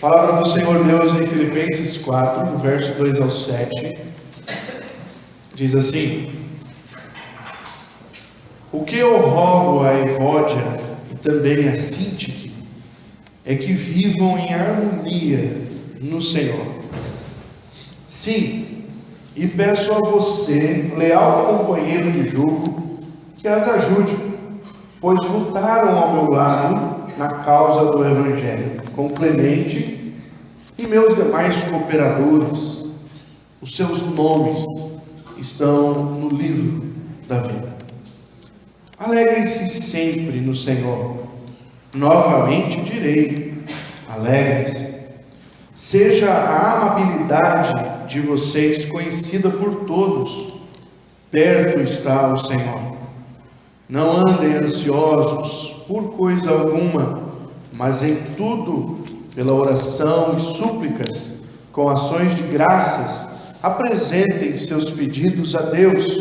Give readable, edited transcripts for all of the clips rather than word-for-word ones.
Palavra do Senhor Deus em Filipenses 4, do verso 2 ao 7, diz assim: O que eu rogo a Evódia e também a Síntique é que vivam em harmonia no Senhor. Sim, e peço a você, leal companheiro de jugo, que as ajude, pois lutaram ao meu lado na causa do Evangelho, com Clemente e meus demais cooperadores. Os seus nomes estão no livro da vida. Alegrem-se sempre no Senhor. Novamente direi, alegrem-se. Seja a amabilidade de vocês conhecida por todos. Perto está o Senhor. Não andem ansiosos por coisa alguma, mas em tudo, pela oração e súplicas, com ações de graças, apresentem seus pedidos a Deus,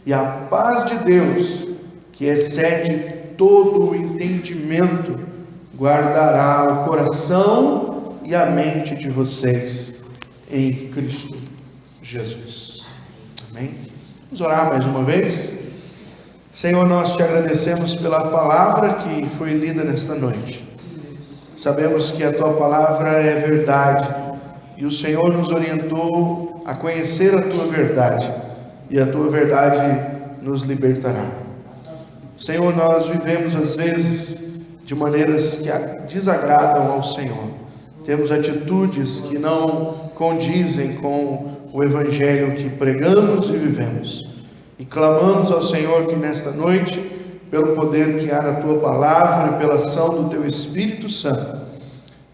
e a paz de Deus, que excede todo o entendimento, guardará o coração e a mente de vocês em Cristo Jesus. Amém? Vamos orar mais uma vez? Senhor, nós te agradecemos pela palavra que foi lida nesta noite. Sabemos que a tua palavra é verdade, e o Senhor nos orientou a conhecer a tua verdade, e a tua verdade nos libertará. Senhor, nós vivemos às vezes de maneiras que desagradam ao Senhor. Temos atitudes que não condizem com o Evangelho que pregamos e vivemos. E clamamos ao Senhor que nesta noite, pelo poder que há na tua palavra e pela ação do teu Espírito Santo,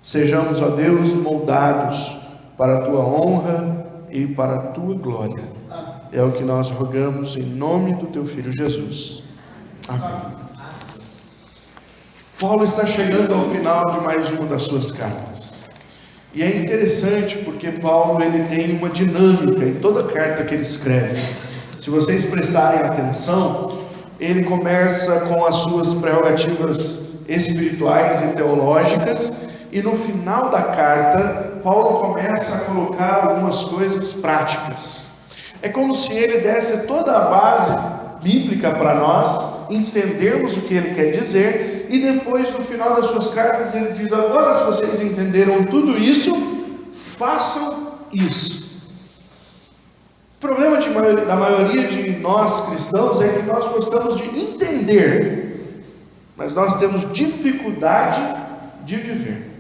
sejamos, ó Deus, moldados para a tua honra e para a tua glória. É o que nós rogamos em nome do teu Filho Jesus. Amém. Paulo está chegando ao final de mais uma das suas cartas. E é interessante porque Paulo ele tem uma dinâmica em toda carta que ele escreve. Se vocês prestarem atenção, ele começa com as suas prerrogativas espirituais e teológicas, e no final da carta, Paulo começa a colocar algumas coisas práticas. É como se ele desse toda a base bíblica para nós entendermos o que ele quer dizer, e depois no final das suas cartas ele diz: agora, se vocês entenderam tudo isso, façam isso. O problema da maioria de nós cristãos é que nós gostamos de entender, mas nós temos dificuldade de viver.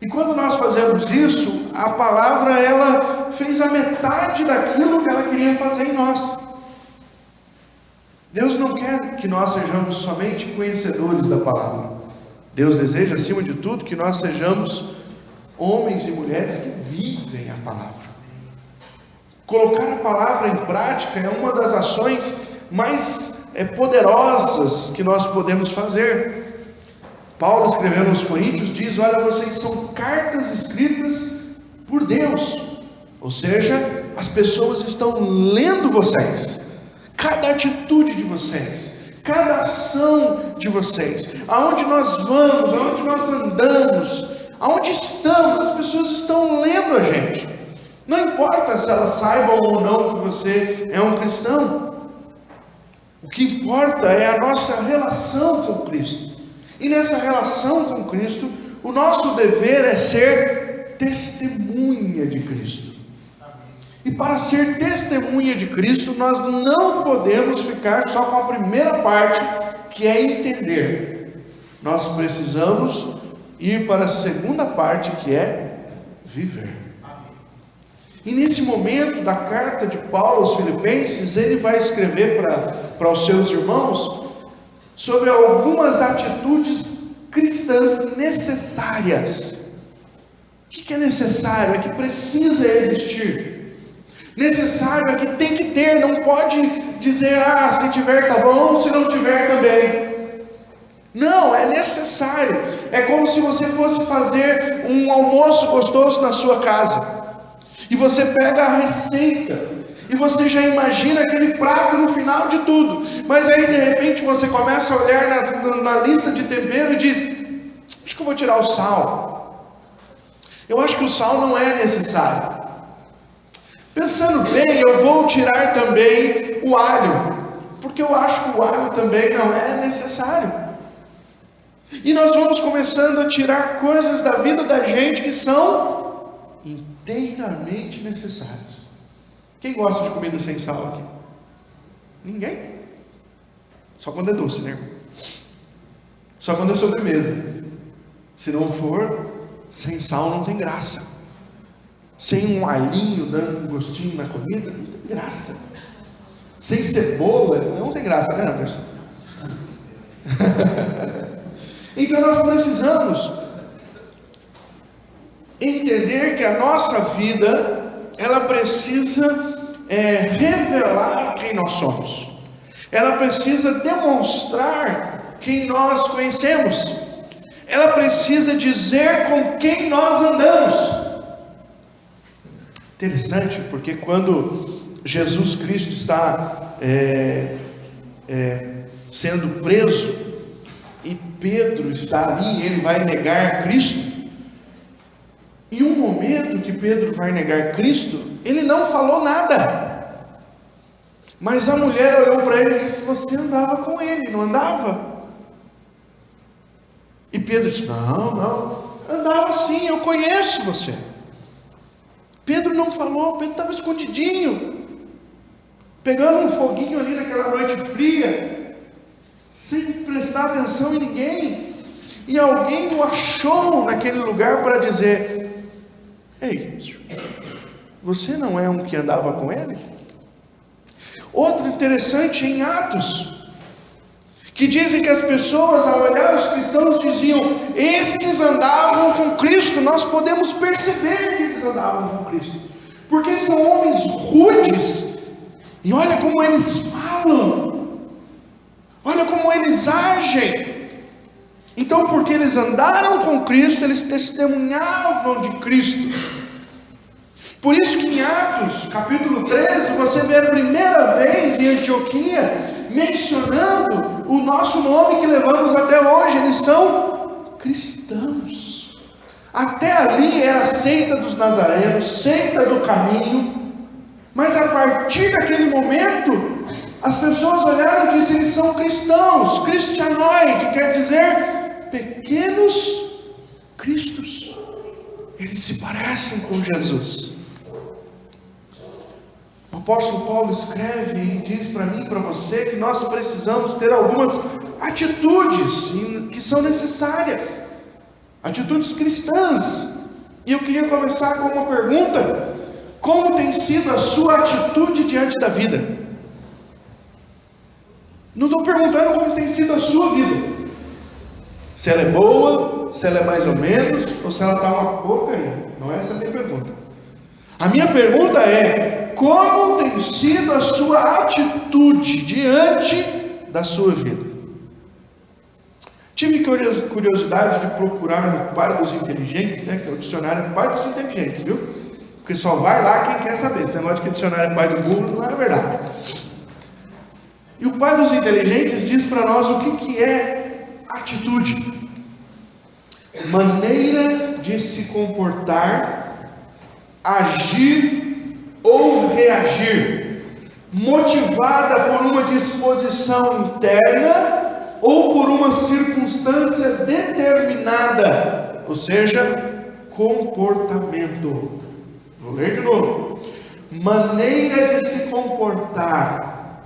E quando nós fazemos isso, a palavra ela fez a metade daquilo que ela queria fazer em nós. Deus não quer que nós sejamos somente conhecedores da palavra. Deus deseja, acima de tudo, que nós sejamos homens e mulheres que vivem a palavra. Colocar a palavra em prática é uma das ações mais poderosas que nós podemos fazer. Paulo, escrevendo aos Coríntios, diz: olha, vocês são cartas escritas por Deus. Ou seja, as pessoas estão lendo vocês. Cada atitude de vocês, cada ação de vocês, aonde nós vamos, aonde nós andamos, aonde estamos, as pessoas estão lendo a gente. Não importa se elas saibam ou não que você é um cristão. O que importa é a nossa relação com Cristo. E nessa relação com Cristo, o nosso dever é ser testemunha de Cristo. E para ser testemunha de Cristo, nós não podemos ficar só com a primeira parte, que é entender. Nós precisamos ir para a segunda parte, que é viver. E nesse momento da carta de Paulo aos Filipenses, ele vai escrever para os seus irmãos sobre algumas atitudes cristãs necessárias. O que é necessário? É que precisa existir. Necessário é que tem que ter, não pode dizer: se tiver tá bom, se não tiver também. Não, é necessário. É como se você fosse fazer um almoço gostoso na sua casa. E você pega a receita, e você já imagina aquele prato no final de tudo. Mas aí de repente você começa a olhar na lista de tempero e diz: acho que eu vou tirar o sal. Eu acho que o sal não é necessário. Pensando bem, eu vou tirar também o alho, porque eu acho que o alho também não é necessário. E nós vamos começando a tirar coisas da vida da gente que são inteiramente necessárias. Quem gosta de comida sem sal aqui? Ninguém? Só quando é doce, né? Só quando é sobremesa. Se não for, sem sal não tem graça. Sem um alhinho dando um gostinho na comida, não tem graça. Sem cebola, não tem graça, né, Anderson? Então nós precisamos entender que a nossa vida, ela precisa revelar quem nós somos. Ela precisa demonstrar quem nós conhecemos. Ela precisa dizer com quem nós andamos. Interessante, porque quando Jesus Cristo está sendo preso, e Pedro está ali, ele vai negar Cristo. Em um momento que Pedro vai negar Cristo, ele não falou nada. Mas a mulher olhou para ele e disse: você andava com ele, não andava? E Pedro disse: não, andava sim, eu conheço você. Pedro não falou, Pedro estava escondidinho, pegando um foguinho ali naquela noite fria, sem prestar atenção em ninguém. E alguém o achou naquele lugar para dizer: ei, você não é um que andava com ele? Outro interessante em Atos, que dizem que as pessoas, ao olhar os cristãos, diziam: estes andavam com Cristo. Nós podemos perceber que eles andavam com Cristo, porque são homens rudes, e olha como eles falam, olha como eles agem. Então, porque eles andaram com Cristo, eles testemunhavam de Cristo. Por isso que em Atos, capítulo 13, você vê a primeira vez em Antioquia, mencionando o nosso nome que levamos até hoje. Eles são cristãos. Até ali era a seita dos nazarenos, seita do caminho. Mas a partir daquele momento, as pessoas olharam e disseram: eles são cristãos, Christianoi, que quer dizer pequenos cristos. Eles se parecem com Jesus. O apóstolo Paulo escreve e diz para mim e para você que nós precisamos ter algumas atitudes que são necessárias, atitudes cristãs. E eu queria começar com uma pergunta: como tem sido a sua atitude diante da vida? Não estou perguntando como tem sido a sua vida, se ela é boa, se ela é mais ou menos, ou se ela está uma porcaria. Não é essa a minha pergunta. A minha pergunta é: como tem sido a sua atitude diante da sua vida? Tive curiosidade de procurar no Pai dos Inteligentes, né, que é o dicionário Pai dos Inteligentes, viu? Porque só vai lá quem quer saber. Esse negócio de que dicionário é Pai do burro não é verdade. E o Pai dos Inteligentes diz para nós o que é atitude: maneira de se comportar, agir ou reagir, motivada por uma disposição interna ou por uma circunstância determinada, ou seja, comportamento. Vou ler de novo: maneira de se comportar,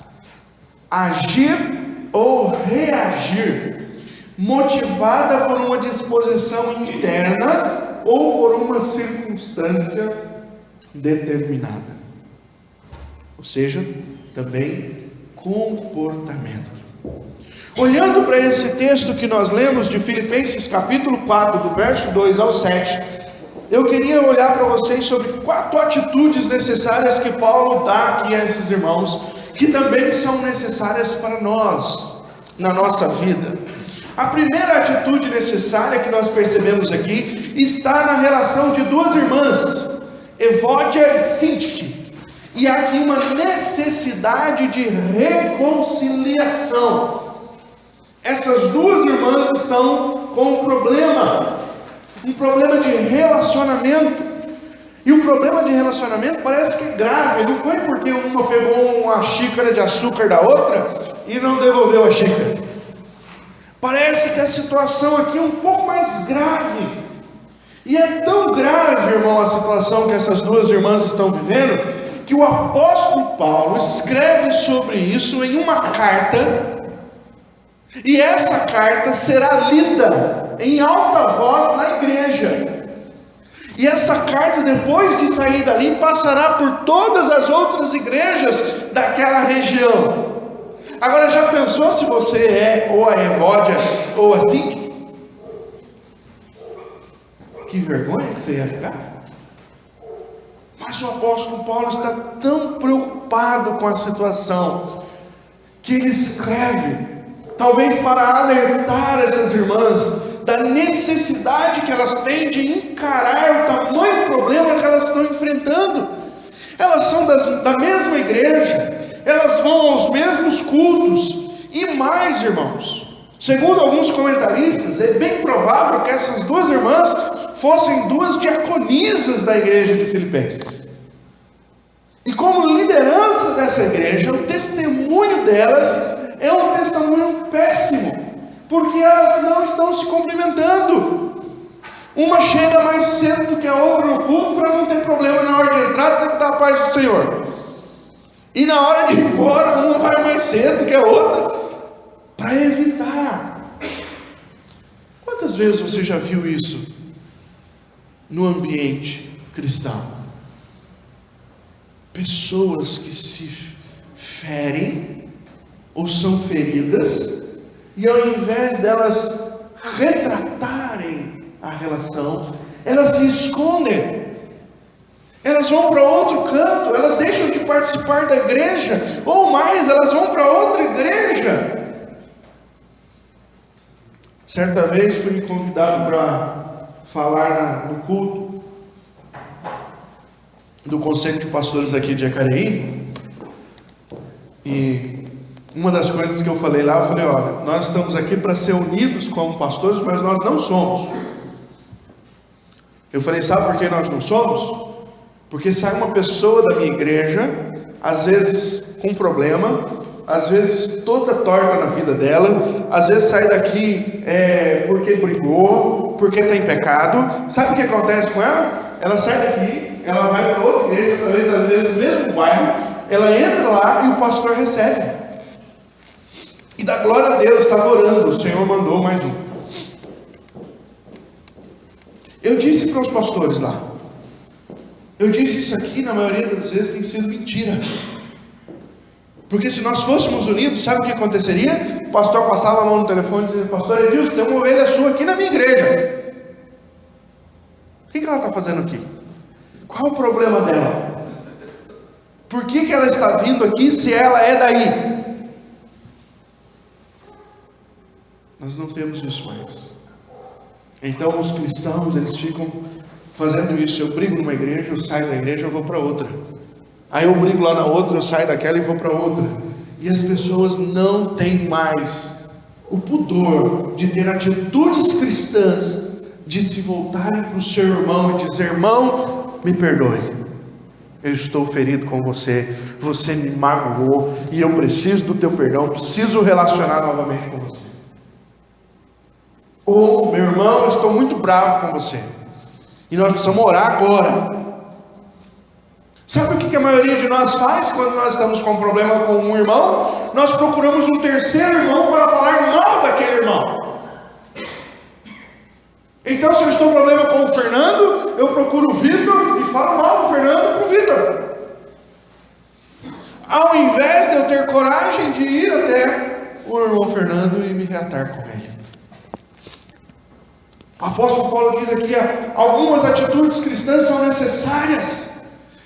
agir ou reagir, motivada por uma disposição interna ou por uma circunstância determinada, ou seja, também comportamento. Olhando para esse texto que nós lemos de Filipenses capítulo 4, do verso 2 ao 7, eu queria olhar para vocês sobre 4 atitudes necessárias que Paulo dá aqui a esses irmãos, que também são necessárias para nós, na nossa vida. A primeira atitude necessária que nós percebemos aqui está na relação de 2 irmãs, Evódia e Sintique, e há aqui uma necessidade de reconciliação. Essas 2 irmãs estão com um problema, um problema de relacionamento. E o problema de relacionamento parece que é grave. Não foi porque uma pegou uma xícara de açúcar da outra e não devolveu a xícara. Parece que a situação aqui é um pouco mais grave. E é tão grave, irmão, a situação que essas duas irmãs estão vivendo, que o apóstolo Paulo escreve sobre isso em uma carta. E essa carta será lida em alta voz na igreja. E essa carta, depois de sair dali, passará por todas as outras igrejas daquela região. Agora, já pensou se você é ou a Evódia ou a Cinti? Que vergonha que você ia ficar. Mas o apóstolo Paulo está tão preocupado com a situação, que ele escreve, talvez para alertar essas irmãs da necessidade que elas têm de encarar o tamanho problema que elas estão enfrentando. Elas são da mesma igreja, elas vão aos mesmos cultos, e mais, irmãos, segundo alguns comentaristas, é bem provável que essas duas irmãs fossem duas diaconisas da igreja de Filipenses. E como liderança dessa igreja, o testemunho delas é um testemunho péssimo, porque elas não estão se cumprimentando. Uma chega mais cedo do que a outra no culto para não ter problema na hora de entrar, tem que dar a paz do Senhor. E na hora de ir embora, uma vai mais cedo do que a outra, para evitar. Quantas vezes você já viu isso no ambiente cristão? Pessoas que se ferem ou são feridas, e ao invés delas retratarem a relação, elas se escondem, elas vão para outro canto, elas deixam de participar da igreja, ou mais, elas vão para outra igreja. Certa vez fui convidado para falar no culto do Conselho de Pastores aqui de Jacareí, e uma das coisas que eu falei lá, eu falei: olha, nós estamos aqui para ser unidos como pastores, mas nós não somos. Eu falei: sabe por que nós não somos? Porque sai uma pessoa da minha igreja, às vezes com problema, às vezes toda torta na vida dela, às vezes sai daqui porque brigou, porque está em pecado. Sabe o que acontece com ela? Ela sai daqui, ela vai para outra igreja, talvez às vezes no mesmo bairro, ela entra lá e o pastor recebe. E dá glória a Deus, estava orando, o Senhor mandou mais um. Eu disse para os pastores lá, eu disse: isso aqui na maioria das vezes tem sido mentira. Porque se nós fôssemos unidos, sabe o que aconteceria? O pastor passava a mão no telefone e dizia: pastor Edilson, tem uma ovelha sua aqui na minha igreja. O que ela está fazendo aqui? Qual o problema dela? Por que ela está vindo aqui se ela é daí? Nós não temos isso mais. Então os cristãos, eles ficam fazendo isso. Eu brigo numa igreja, eu saio da igreja, eu vou para outra. Aí eu brigo lá na outra, eu saio daquela e vou para outra. E as pessoas não têm mais o pudor de ter atitudes cristãs, de se voltarem para o seu irmão e dizer: irmão, me perdoe, eu estou ferido com você, você me magoou e eu preciso do teu perdão, preciso relacionar novamente com você. Ou: meu irmão, eu estou muito bravo com você e nós precisamos orar agora. Sabe o que a maioria de nós faz quando nós estamos com um problema com um irmão? Nós procuramos um terceiro irmão para falar mal daquele irmão. Então, se eu estou com problema com o Fernando, eu procuro o Vitor e falo mal do Fernando para o Vitor, ao invés de eu ter coragem de ir até o irmão Fernando e me reatar com ele. O apóstolo Paulo diz aqui: algumas atitudes cristãs são necessárias,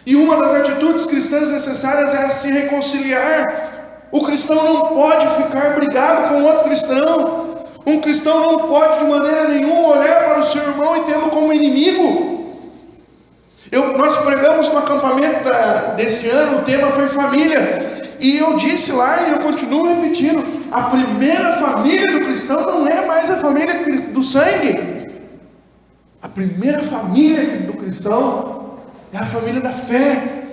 e uma das atitudes cristãs necessárias é se reconciliar. O cristão não pode ficar brigado com outro cristão. Um cristão não pode de maneira nenhuma olhar para o seu irmão e tê-lo como inimigo. Nós pregamos no acampamento desse ano, o tema foi família, e eu disse lá e eu continuo repetindo: a primeira família do cristão não é mais a família do sangue. A primeira família do cristão é a família da fé.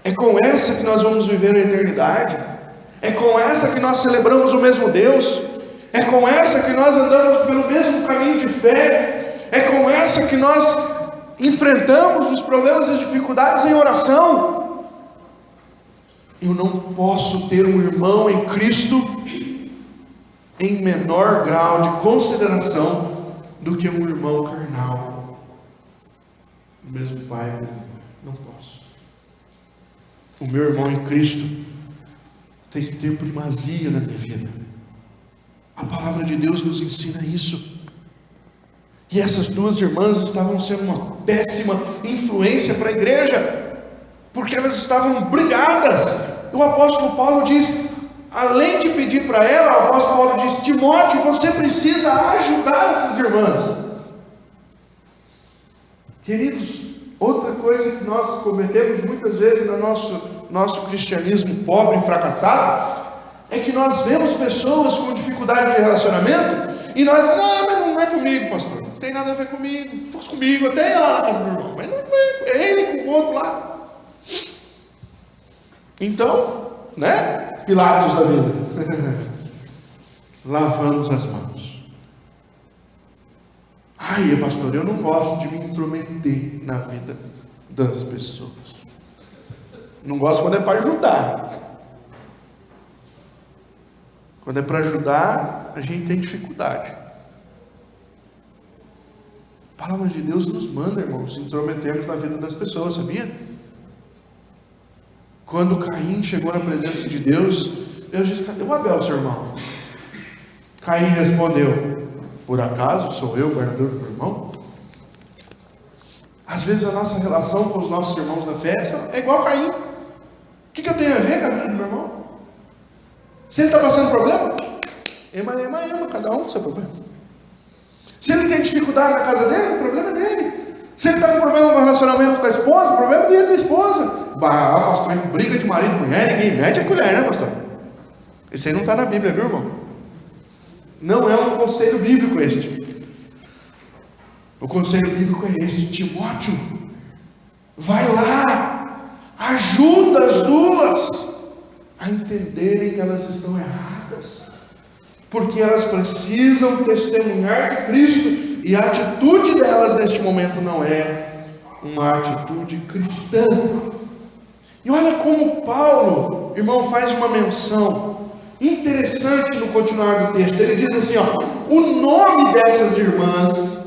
É com essa que nós vamos viver a eternidade. É com essa que nós celebramos o mesmo Deus. É com essa que nós andamos pelo mesmo caminho de fé. É com essa que nós enfrentamos os problemas e as dificuldades em oração. Eu não posso ter um irmão em Cristo em menor grau de consideração do que um irmão carnal, o mesmo pai, a mesma mãe. Não posso. O meu irmão em Cristo tem que ter primazia na minha vida. A palavra de Deus nos ensina isso. E essas duas irmãs estavam sendo uma péssima influência para a igreja, porque elas estavam brigadas. O apóstolo Paulo diz, além de pedir para ela, o apóstolo Paulo diz: Timóteo, você precisa ajudar essas irmãs. Queridos, outra coisa que nós cometemos muitas vezes no nosso cristianismo pobre e fracassado, é que nós vemos pessoas com dificuldade de relacionamento, e nós, mas não é comigo, pastor, não tem nada a ver comigo, se fosse comigo, até ia lá na casa do irmão, mas não é ele com o outro lá. Então, Pilatos da vida, lavamos as mãos. Ai, pastor, eu não gosto de me intrometer na vida das pessoas. Não gosto quando é para ajudar. Quando é para ajudar, a gente tem dificuldade. A palavra de Deus nos manda, irmãos, intrometermos na vida das pessoas, sabia? Quando Caim chegou na presença de Deus, Deus disse: cadê o Abel, seu irmão? Caim respondeu: por acaso sou eu o guardador do meu irmão? Às vezes a nossa relação com os nossos irmãos da fé é igual a Caim. O que eu tenho a ver com a vida do meu irmão? Se ele está passando problema, ema, cada um com seu problema. Se ele tem dificuldade na casa dele, o problema é dele. Se ele está com problema no relacionamento com a esposa, o problema é dele da esposa. Pastor, em briga de marido e mulher, ninguém mete a colher, né, pastor? Isso aí não está na Bíblia, viu, irmão? Não é um conselho bíblico este. O conselho bíblico é este: Timóteo, vai lá, ajuda as duas a entenderem que elas estão erradas, porque elas precisam testemunhar de Cristo, e a atitude delas neste momento não é uma atitude cristã. E olha como Paulo, irmão, faz uma menção interessante no continuar do texto. Ele diz assim, o nome dessas irmãs,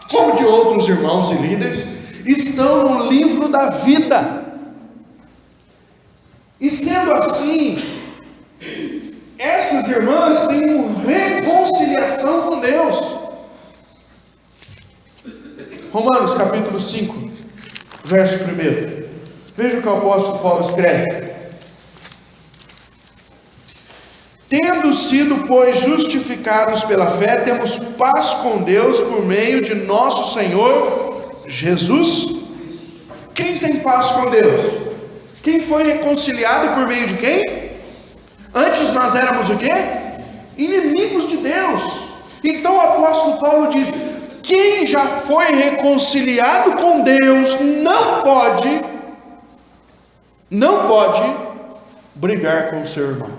como de outros irmãos e líderes, estão no livro da vida. E sendo assim, essas irmãs têm uma reconciliação com Deus. Romanos capítulo 5, verso 1. Veja o que o apóstolo Paulo escreve: tendo sido, pois, justificados pela fé, temos paz com Deus por meio de nosso Senhor Jesus. Quem tem paz com Deus? Quem foi reconciliado por meio de quem? Antes nós éramos o quê? Inimigos de Deus. Então o apóstolo Paulo diz: quem já foi reconciliado com Deus não pode brigar com o seu irmão.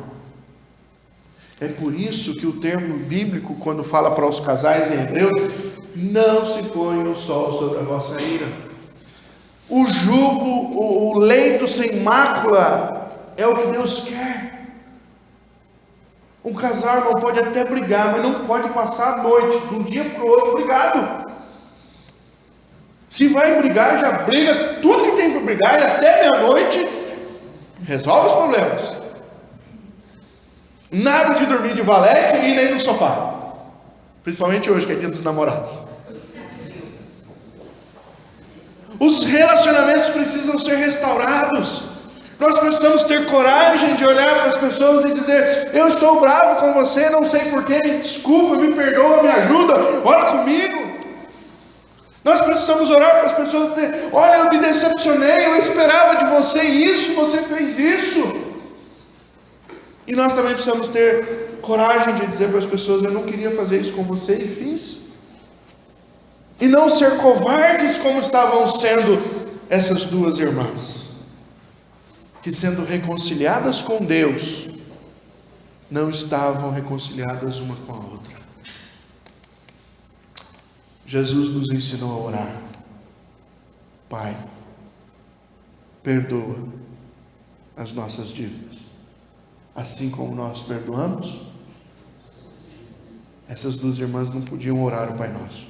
É por isso que o termo bíblico, quando fala para os casais em Hebreus, não se põe o sol sobre a vossa ira. O jugo, o leito sem mácula é o que Deus quer. Um casal, irmão, pode até brigar, mas não pode passar a noite, de um dia para o outro, brigado. Se vai brigar, já briga tudo que tem para brigar, e até meia-noite resolve os problemas. Nada de dormir de valete e nem no sofá. Principalmente hoje, que é dia dos namorados. Os relacionamentos precisam ser restaurados. Nós precisamos ter coragem de olhar para as pessoas e dizer: eu estou bravo com você, não sei porquê, me desculpa, me perdoa, me ajuda, ora comigo. Nós precisamos orar para as pessoas e dizer: olha, eu me decepcionei, eu esperava de você isso, você fez isso. E nós também precisamos ter coragem de dizer para as pessoas: eu não queria fazer isso com você e fiz. e não ser covardes como estavam sendo essas duas irmãs, que sendo reconciliadas com Deus, não estavam reconciliadas uma com a outra. Jesus nos ensinou a orar: Pai, perdoa as nossas dívidas, assim como nós perdoamos. Essas duas irmãs não podiam orar o Pai Nosso,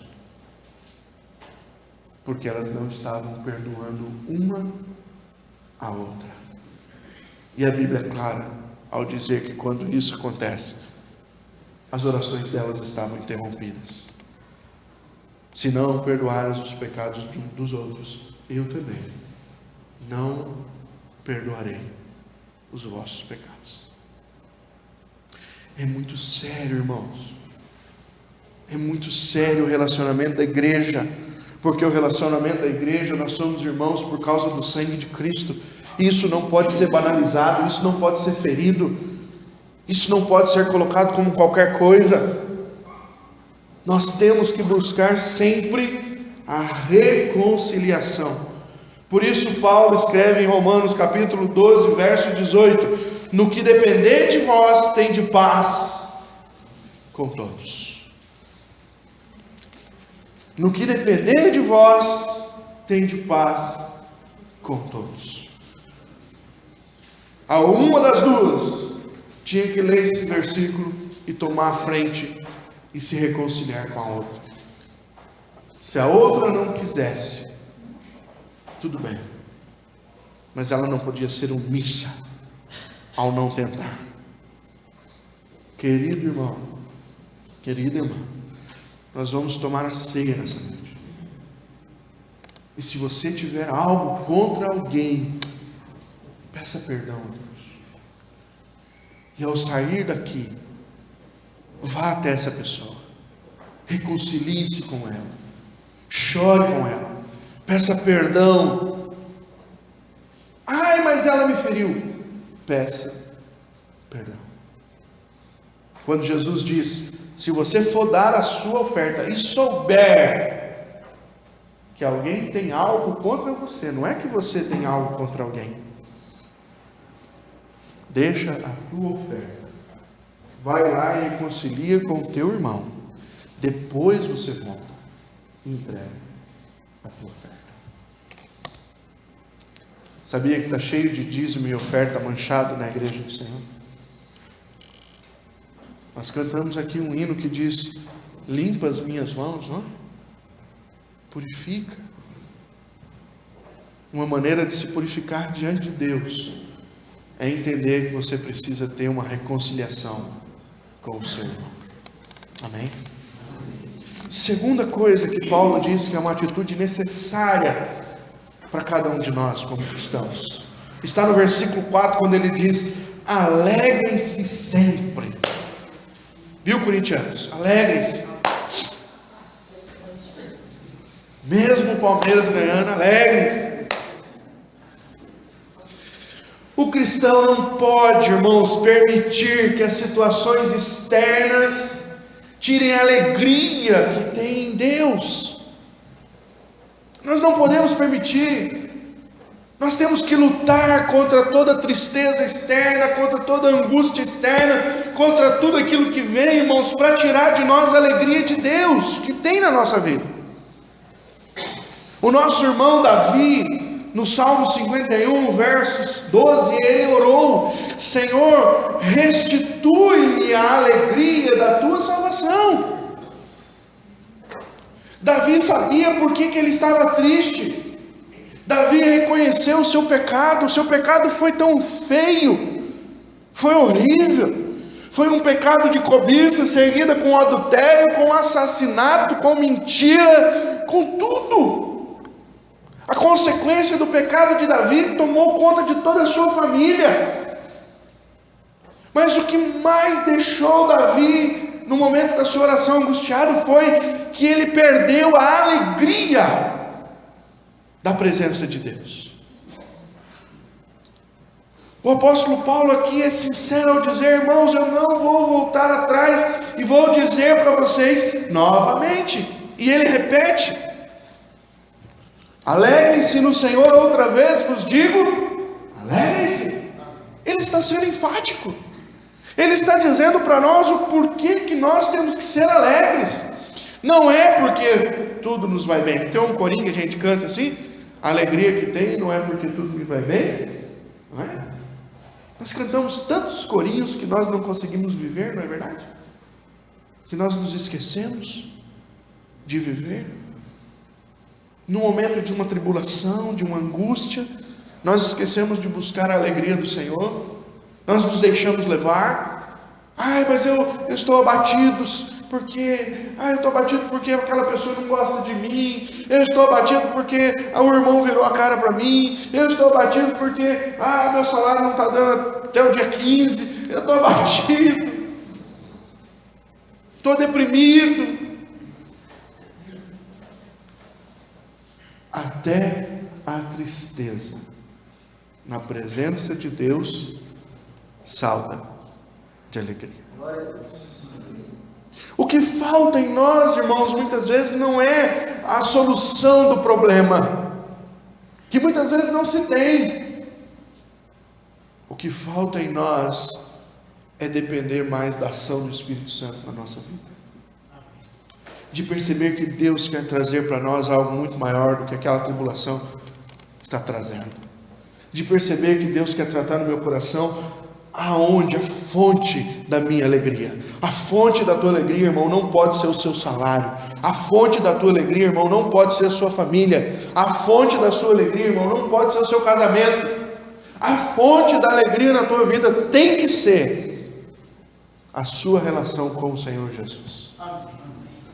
porque elas não estavam perdoando uma a outra. E a Bíblia é clara ao dizer que quando isso acontece, as orações delas estavam interrompidas. Se não perdoares os pecados dos outros, eu também não perdoarei os vossos pecados. É muito sério, irmãos. É muito sério o relacionamento da igreja, porque o relacionamento da igreja, nós somos irmãos por causa do sangue de Cristo. Isso não pode ser banalizado, isso não pode ser ferido, isso não pode ser colocado como qualquer coisa. Nós temos que buscar sempre a reconciliação. Por isso Paulo escreve em Romanos capítulo 12, verso 18: no que depender de vós, tende paz com todos. No que depender de vós, tende paz com todos. A uma das duas tinha que ler esse versículo e tomar a frente e se reconciliar com a outra. Se a outra não quisesse, tudo bem, mas ela não podia ser omissa ao não tentar. Querido irmão, querida irmã, nós vamos tomar a ceia nessa noite. E se você tiver algo contra alguém, peça perdão a Deus. E ao sair daqui, vá até essa pessoa, reconcilie-se com ela, chore com ela, peça perdão. Ai, mas ela me feriu. Peça perdão. Quando Jesus diz: se você for dar a sua oferta e souber que alguém tem algo contra você, não é que você tem algo contra alguém, deixa a tua oferta, vai lá e reconcilia com o teu irmão, depois você volta e entrega a tua oferta. Sabia que está cheio de dízimo e oferta manchado na igreja do Senhor? Nós cantamos aqui um hino que diz: limpa as minhas mãos, não? Purifica. Uma maneira de se purificar diante de Deus é entender que você precisa ter uma reconciliação com o seu irmão. Amém? Segunda coisa que Paulo diz que é uma atitude necessária para cada um de nós como cristãos, está no versículo 4, quando ele diz: alegrem-se sempre. Viu, corintianos? Alegrem-se. Mesmo o Palmeiras ganhando, alegrem-se. O cristão não pode, irmãos, permitir que as situações externas tirem a alegria que tem em Deus. Nós não podemos permitir. Nós temos que lutar contra toda tristeza externa, contra toda angústia externa, contra tudo aquilo que vem, irmãos, para tirar de nós a alegria de Deus que tem na nossa vida. O nosso irmão Davi, no Salmo 51, versos 12, ele orou: Senhor, restitui-me a alegria da tua salvação. Davi sabia por que ele estava triste. Davi reconheceu o seu pecado foi tão feio, foi horrível, foi um pecado de cobiça, seguida com adultério, com assassinato, com mentira, com tudo. A consequência do pecado de Davi tomou conta de toda a sua família. Mas o que mais deixou Davi, no momento da sua oração angustiada, foi que ele perdeu a alegria da presença de Deus. O apóstolo Paulo aqui é sincero ao dizer: irmãos, eu não vou voltar atrás e vou dizer para vocês novamente. E ele repete: alegrem-se no Senhor, outra vez vos digo, alegrem-se. Ele está sendo enfático. Ele está dizendo para nós o porquê que nós temos que ser alegres. Não é porque tudo nos vai bem. Tem um corinho que a gente canta assim: a alegria que tem não é porque tudo me vai bem. Não é? Nós cantamos tantos corinhos que nós não conseguimos viver, não é verdade? Que nós nos esquecemos de viver. No momento de uma tribulação, de uma angústia, nós esquecemos de buscar a alegria do Senhor. Nós nos deixamos levar. Ai, mas eu estou abatido porque eu estou abatido porque aquela pessoa não gosta de mim. Eu estou abatido porque o irmão virou a cara para mim. Eu estou abatido porque meu salário não está dando até o dia 15. Eu estou abatido. Estou deprimido. Até a tristeza, na presença de Deus, salta de alegria. O que falta em nós, irmãos, muitas vezes não é a solução do problema, que muitas vezes não se tem. O que falta em nós é depender mais da ação do Espírito Santo na nossa vida, de perceber que Deus quer trazer para nós algo muito maior do que aquela tribulação está trazendo, de perceber que Deus quer tratar no meu coração aonde a fonte da minha alegria. A fonte da tua alegria, irmão, não pode ser o seu salário. A fonte da tua alegria, irmão, não pode ser a sua família. A fonte da sua alegria, irmão, não pode ser o seu casamento. A fonte da alegria na tua vida tem que ser a sua relação com o Senhor Jesus.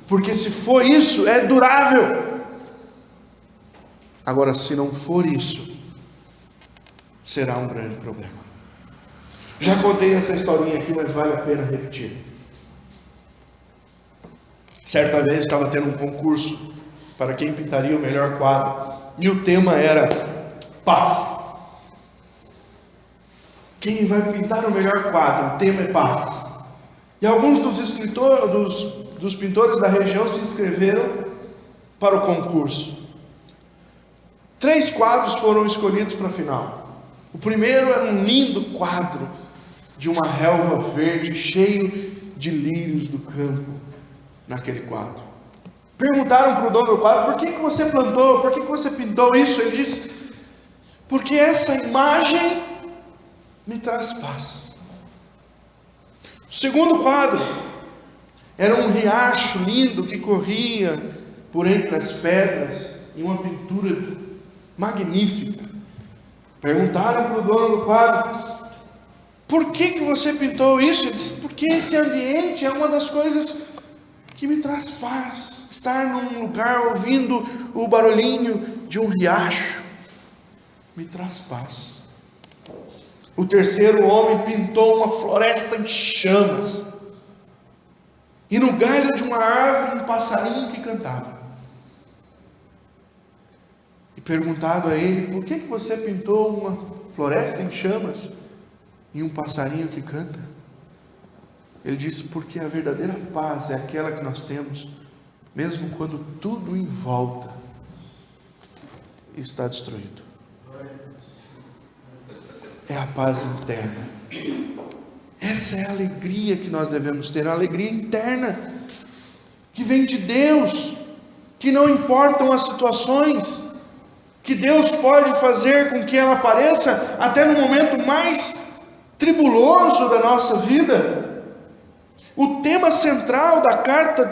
Porque se for isso, é durável. Agora, se não for isso, será um grande problema. Já contei essa historinha aqui, mas vale a pena repetir. Certa vez estava tendo um concurso para quem pintaria o melhor quadro, e o tema era paz. Quem vai pintar o melhor quadro? O tema é paz. E alguns dos pintores da região se inscreveram para o concurso. 3 quadros foram escolhidos para a final. O primeiro era um lindo quadro de uma relva verde, cheio de lírios do campo, naquele quadro. Perguntaram para o dono do quadro: por que você plantou, por que você pintou isso? Ele disse: porque essa imagem me traz paz. O segundo quadro era um riacho lindo que corria por entre as pedras, em uma pintura magnífica. Perguntaram para o dono do quadro: por que você pintou isso? Ele disse: porque esse ambiente é uma das coisas que me traz paz. Estar num lugar ouvindo o barulhinho de um riacho me traz paz. O terceiro homem pintou uma floresta em chamas, e no galho de uma árvore um passarinho que cantava. E perguntado a ele: por que você pintou uma floresta em chamas e um passarinho que canta? Ele disse: porque a verdadeira paz é aquela que nós temos, mesmo quando tudo em volta está destruído. É a paz interna. Essa é a alegria que nós devemos ter, a alegria interna, que vem de Deus, que não importam as situações, que Deus pode fazer com que ela apareça até no momento mais tribuloso da nossa vida. O tema central da carta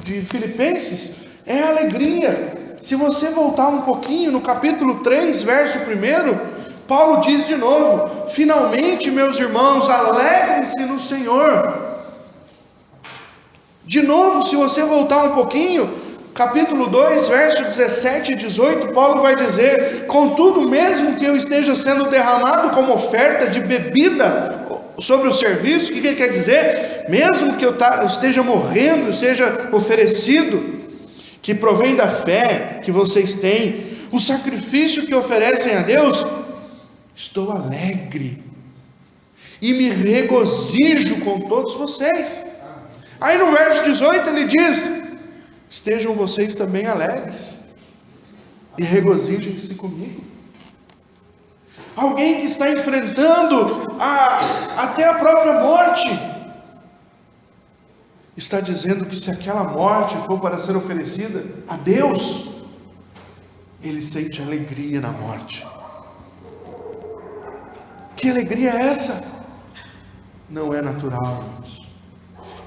de Filipenses é a alegria. Se você voltar um pouquinho no capítulo 3, verso 1, Paulo diz de novo: finalmente, meus irmãos, alegrem-se no Senhor. De novo, se você voltar um pouquinho, capítulo 2, verso 17 e 18, Paulo vai dizer: contudo, mesmo que eu esteja sendo derramado como oferta de bebida sobre o serviço, o que ele quer dizer? Mesmo que eu esteja morrendo, seja oferecido, que provém da fé que vocês têm, o sacrifício que oferecem a Deus, estou alegre e me regozijo com todos vocês. Aí no verso 18 ele diz: estejam vocês também alegres e regozijem-se comigo. Alguém que está enfrentando até a própria morte, está dizendo que se aquela morte for para ser oferecida a Deus, ele sente alegria na morte. Que alegria é essa? Não é natural, irmãos.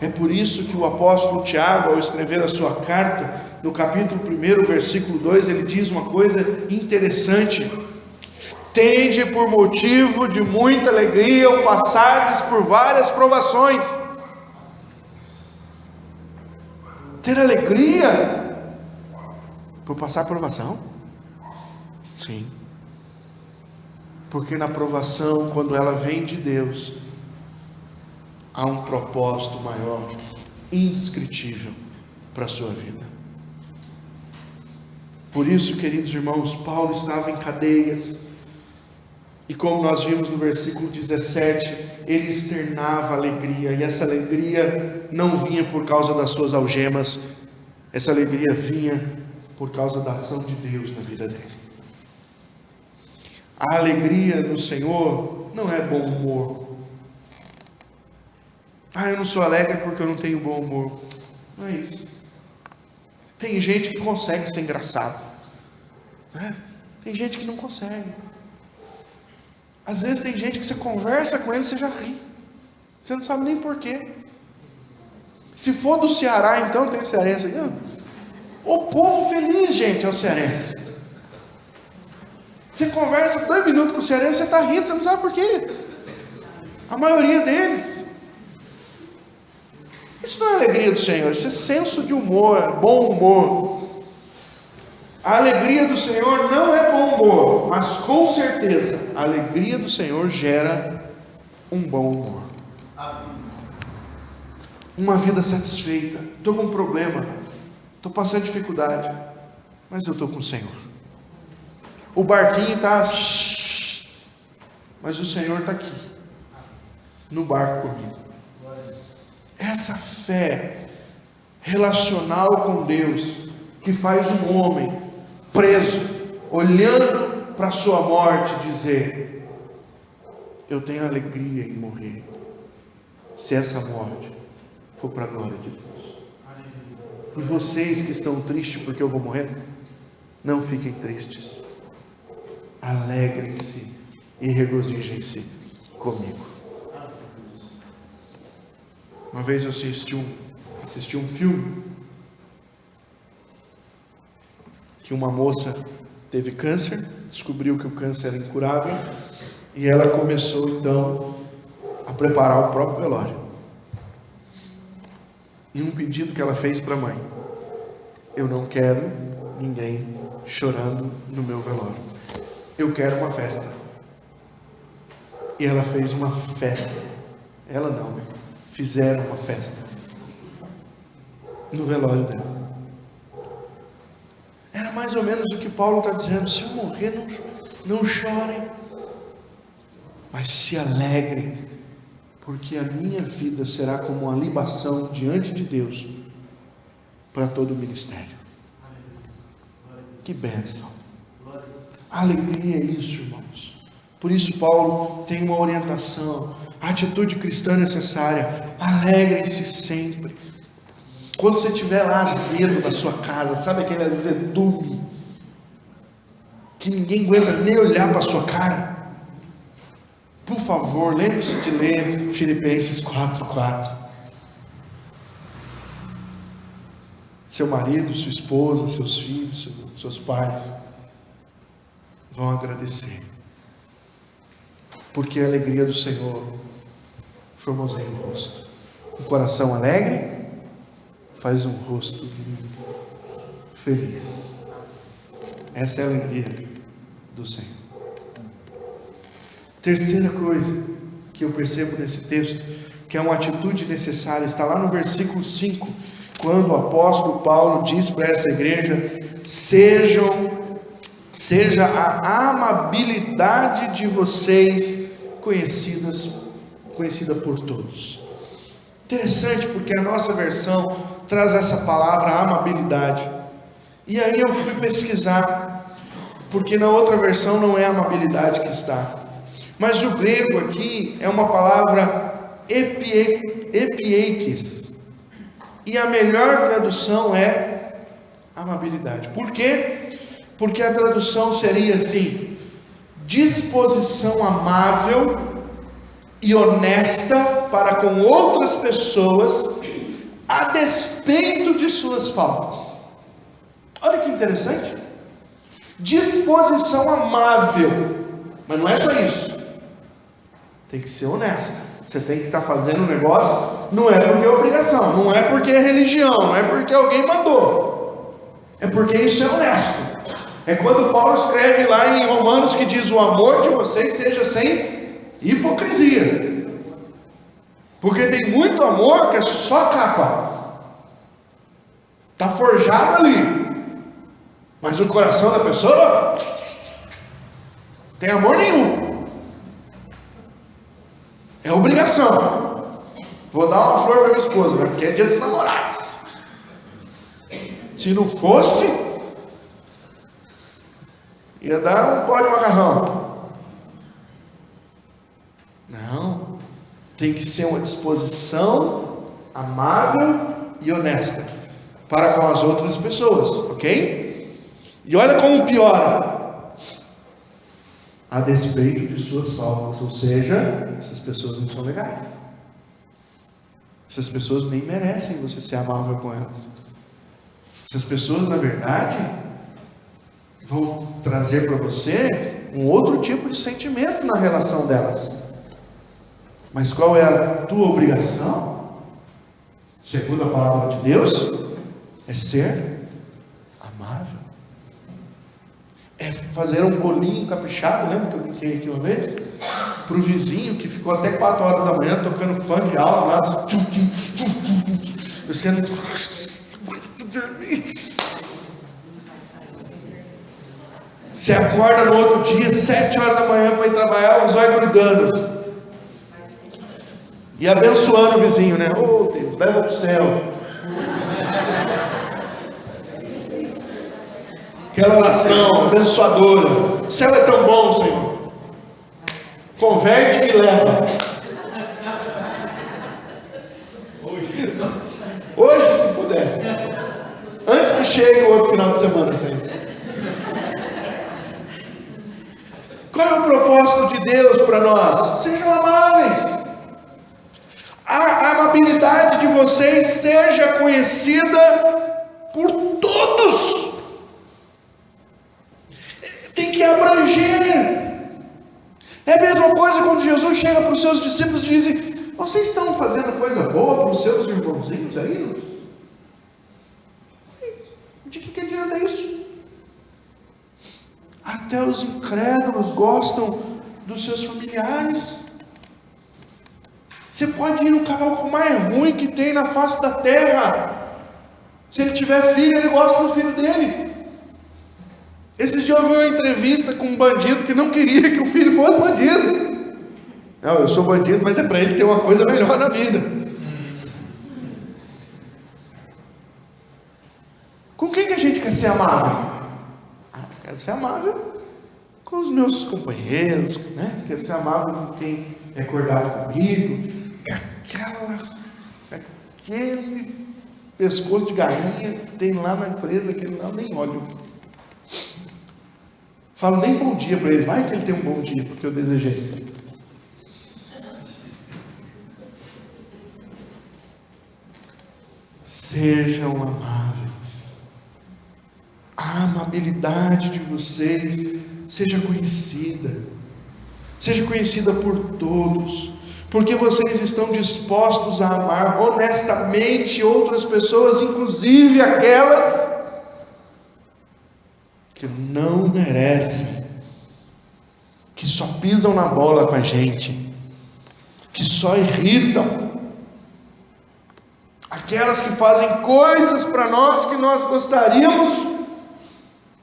É por isso que o apóstolo Tiago, ao escrever a sua carta, no capítulo 1, versículo 2, ele diz uma coisa interessante: tende por motivo de muita alegria ao passardes por várias provações. Ter alegria por passar provação? Sim. Porque na provação, quando ela vem de Deus, há um propósito maior, indescritível para a sua vida. Por isso, queridos irmãos, Paulo estava em cadeias, e como nós vimos no versículo 17, ele externava alegria, e essa alegria não vinha por causa das suas algemas, essa alegria vinha por causa da ação de Deus na vida dele. A alegria no Senhor não é bom humor. Eu não sou alegre porque eu não tenho bom humor. Não é isso. Tem gente que consegue ser engraçado, né? Tem gente que não consegue. Às vezes tem gente que você conversa com ele e você já ri, você não sabe nem porquê. Se for do Ceará, então, tem cearense aqui, o povo feliz, gente, é o cearense. Você conversa 2 minutos com o cearense, você está rindo, você não sabe porquê. A maioria deles. Isso não é alegria do Senhor, isso é senso de humor, bom humor. A alegria do Senhor não é bom humor, mas com certeza a alegria do Senhor gera um bom humor. Uma vida satisfeita. Estou com um problema, estou passando dificuldade, mas eu estou com o Senhor. O barquinho está, mas o Senhor está aqui, no barco comigo. Essa fé relacional com Deus, que faz um homem preso, olhando para a sua morte, dizer: eu tenho alegria em morrer, se essa morte for para a glória de Deus. E vocês que estão tristes porque eu vou morrer, não fiquem tristes, alegrem-se e regozijem-se comigo. Uma vez eu assisti um filme que uma moça teve câncer, descobriu que o câncer era incurável, e ela começou então a preparar o próprio velório. E um pedido que ela fez para a mãe: eu não quero ninguém chorando no meu velório, eu quero uma festa. E ela fez uma festa. Ela não, né? Fizeram uma festa no velório dela. Era mais ou menos o que Paulo está dizendo: se eu morrer, não chorem, mas se alegrem, porque a minha vida será como uma libação diante de Deus para todo o ministério. Que bênção! A alegria é isso, irmãos. Por isso Paulo tem uma orientação, a atitude cristã necessária: alegrem-se sempre. Quando você estiver lá azedo na sua casa, sabe aquele azedume que ninguém aguenta nem olhar para a sua cara, por favor, lembre-se de ler Filipenses 4:4. Seu marido, sua esposa, seus filhos, seus pais vão agradecer, porque a alegria do Senhor formoseia o rosto. Um coração alegre faz um rosto lindo, feliz. Essa é a alegria do Senhor. Terceira coisa que eu percebo nesse texto, que é uma atitude necessária, está lá no versículo 5, quando o apóstolo Paulo diz para essa igreja: seja a amabilidade de vocês conhecida por todos. Interessante, porque a nossa versão traz essa palavra amabilidade. E aí eu fui pesquisar, porque na outra versão não é amabilidade que está. Mas o grego aqui é uma palavra epieikes. E a melhor tradução é amabilidade. Por quê? Porque a tradução seria assim: disposição amável e honesta para com outras pessoas, a despeito de suas faltas. Olha que interessante. Disposição amável, mas não é só isso, tem que ser honesto. Você tem que estar fazendo o negócio, não é porque é obrigação, não é porque é religião, não é porque alguém mandou, é porque isso é honesto. É quando Paulo escreve lá em Romanos que diz: o amor de vocês seja sem hipocrisia. Porque tem muito amor que é só capa, está forjado ali, mas o coração da pessoa tem amor nenhum. É obrigação. Vou dar uma flor para minha esposa, né? Porque é dia dos namorados. Se não fosse, ia dar um pó de macarrão. Não, tem que ser uma disposição amável e honesta para com as outras pessoas, ok? E olha como piora: a despeito de suas faltas. Ou seja, essas pessoas não são legais, essas pessoas nem merecem você ser amável com elas. Essas pessoas, na verdade, vão trazer para você um outro tipo de sentimento na relação delas. Mas qual é a tua obrigação, segundo a palavra de Deus? É ser amável, é fazer um bolinho caprichado. Lembra que eu brinquei aqui uma vez? Para o vizinho que ficou até 4 horas da manhã tocando funk alto lá, você não aguenta dormir. Você acorda no outro dia 7 horas da manhã para ir trabalhar, os olhos grudando e abençoando o vizinho, né? Oh Deus, leva para o céu. Aquela oração abençoadora: o céu é tão bom, Senhor, converte e leva. Hoje, se puder, antes que chegue o outro final de semana, Senhor. Qual é o propósito de Deus para nós? Sejam amáveis. A amabilidade de vocês seja conhecida por todos. Tem que abranger. É a mesma coisa quando Jesus chega para os seus discípulos e diz: vocês estão fazendo coisa boa para os seus irmãozinhos aí? De que adianta isso? Até os incrédulos gostam dos seus familiares. Você pode ir no cavalo mais ruim que tem na face da terra, se ele tiver filho, ele gosta do filho dele. Esses dias eu vi uma entrevista com um bandido que não queria que o filho fosse bandido. Não, eu sou bandido, mas é para ele ter uma coisa melhor na vida. Com quem que a gente quer ser amável? Quero ser amável com os meus companheiros, né? Quero ser amável com quem é acordado comigo. Aquele pescoço de galinha que tem lá na empresa, aquele lá, nem olho. Falo nem bom dia para ele. Vai que ele tem um bom dia, porque eu desejei. Sejam amáveis. A amabilidade de vocês seja conhecida por todos, porque vocês estão dispostos a amar honestamente outras pessoas, inclusive aquelas que não merecem, que só pisam na bola com a gente, que só irritam, aquelas que fazem coisas para nós que nós gostaríamos